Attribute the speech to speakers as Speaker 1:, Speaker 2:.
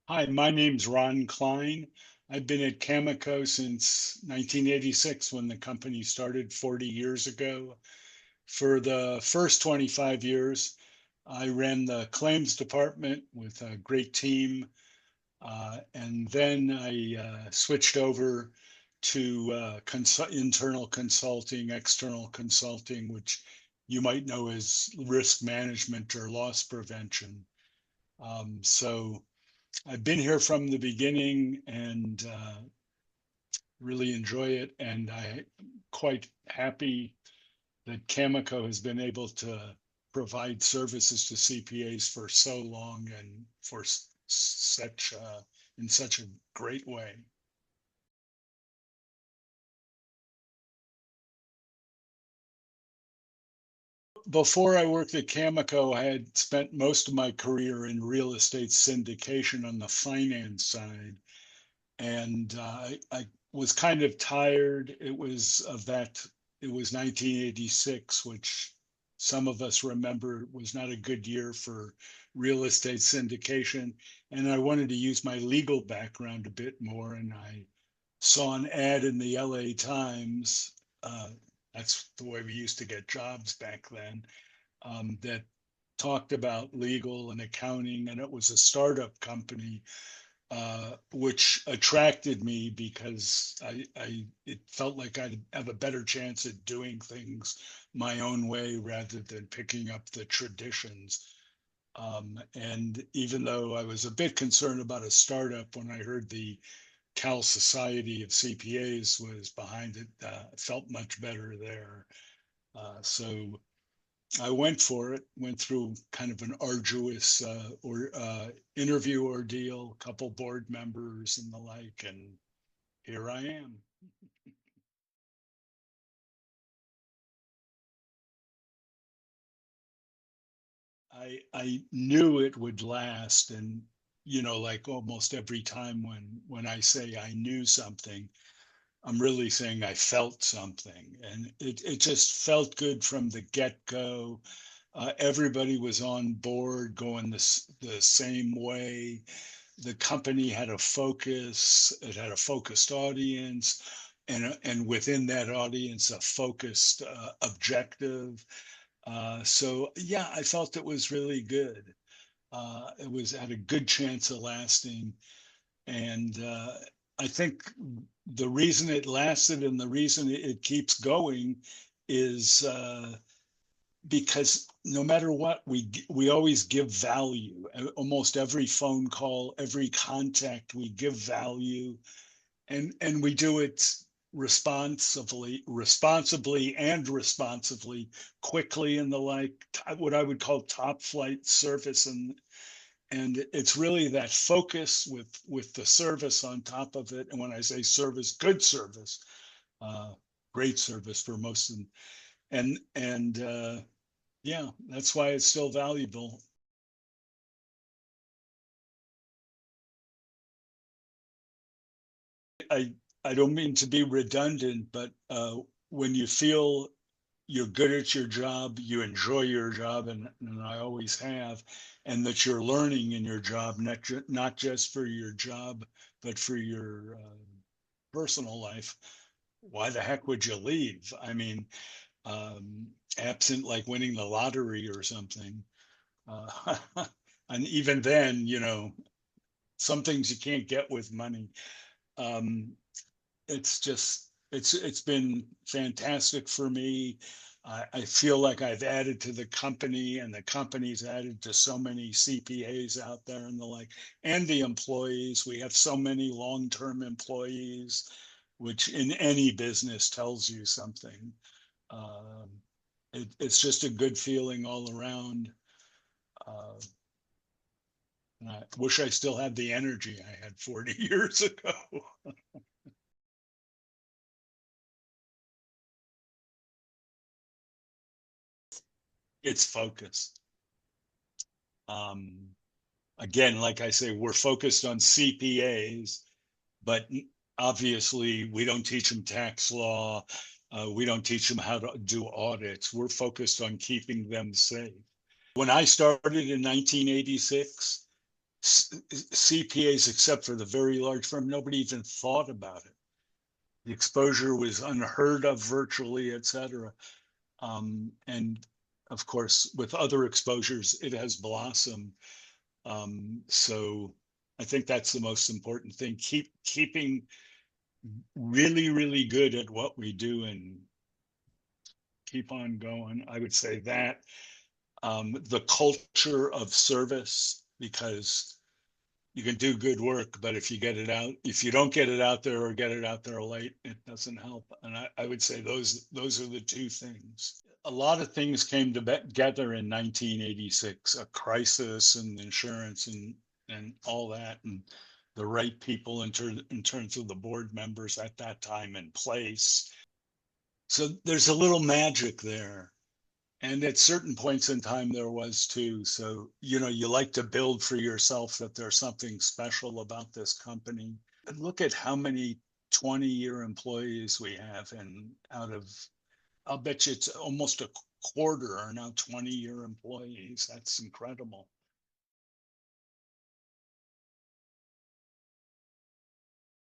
Speaker 1: Hi, my name's Ron Klein. I've been at CAMICO since 1986 when the company started 40 years ago. For the first 25 years, I ran the claims department with a great team. And then I switched over to internal consulting, external consulting, which you might know as risk management or loss prevention. So I've been here from the beginning and really enjoy it. And I'm quite happy that CAMICO has been able to provide services to CPAs for so long and for such in such a great way. Before I worked at CAMICO, I had spent most of my career in real estate syndication on the finance side. And I was kind of tired. It was of that. It was 1986, which some of us remember was not a good year for real estate syndication. And I wanted to use my legal background a bit more. And I saw an ad in the LA Times. That's the way we used to get jobs back then. That talked about legal and accounting, and it was a startup company which attracted me because it felt like I'd have a better chance at doing things my own way rather than picking up the traditions. And even though I was a bit concerned about a startup, when I heard the Cal Society of CPAs was behind it, it felt much better there. So I went for it, went through kind of an arduous interview ordeal, couple board members and the like, and here I am. I knew it would last, and like almost every time when I say I knew something, I'm really saying I felt something, and it just felt good from the get-go. Everybody was on board, going the same way. The company had a focus. It had a focused audience, and within that audience, a focused objective. So yeah, I felt it was really good. It was had a good chance of lasting, and I think the reason it lasted and the reason it keeps going is because no matter what, we always give value. Almost every phone call, every contact, we give value, and we do it responsibly and responsively, quickly, and the like. What I would call top flight service, and it's really that focus with the service on top of it. And when I say service, good service, uh, great service for most of them, and yeah, that's why it's still valuable. I don't mean to be redundant, but when you feel you're good at your job, you enjoy your job, and I always have, and that you're learning in your job, not just for your job, but for your personal life, why the heck would you leave? I mean, absent like winning the lottery or something. Uh, and even then, some things you can't get with money. Um, it's just it's been fantastic for me. I feel like I've added to the company, and the company's added to so many CPAs out there and the like, and the employees. We have so many long-term employees, which in any business tells you something. Um, it's just a good feeling all around. Uh, and I wish I still had the energy I had 40 years ago. It's focus. Um, Again, like I say, we're focused on CPAs, but obviously we don't teach them tax law. We don't teach them how to do audits. We're focused on keeping them safe. When I started in 1986, CPAs, except for the very large firm, nobody even thought about it. The exposure was unheard of virtually, et cetera. And of course, with other exposures, it has blossomed. So I think that's the most important thing. Keeping really, really good at what we do and keep on going. I would say that the culture of service, because you can do good work, but if you don't get it out there or get it out there late, it doesn't help. And I would say those are the two things. A lot of things came together in 1986, a crisis and insurance and all that, and the right people in terms of the board members at that time in place. So there's a little magic there. And at certain points in time, there was too. So, you like to build for yourself that there's something special about this company. And look at how many 20-year employees we have. And I'll bet you it's almost a quarter are now 20-year employees. That's incredible.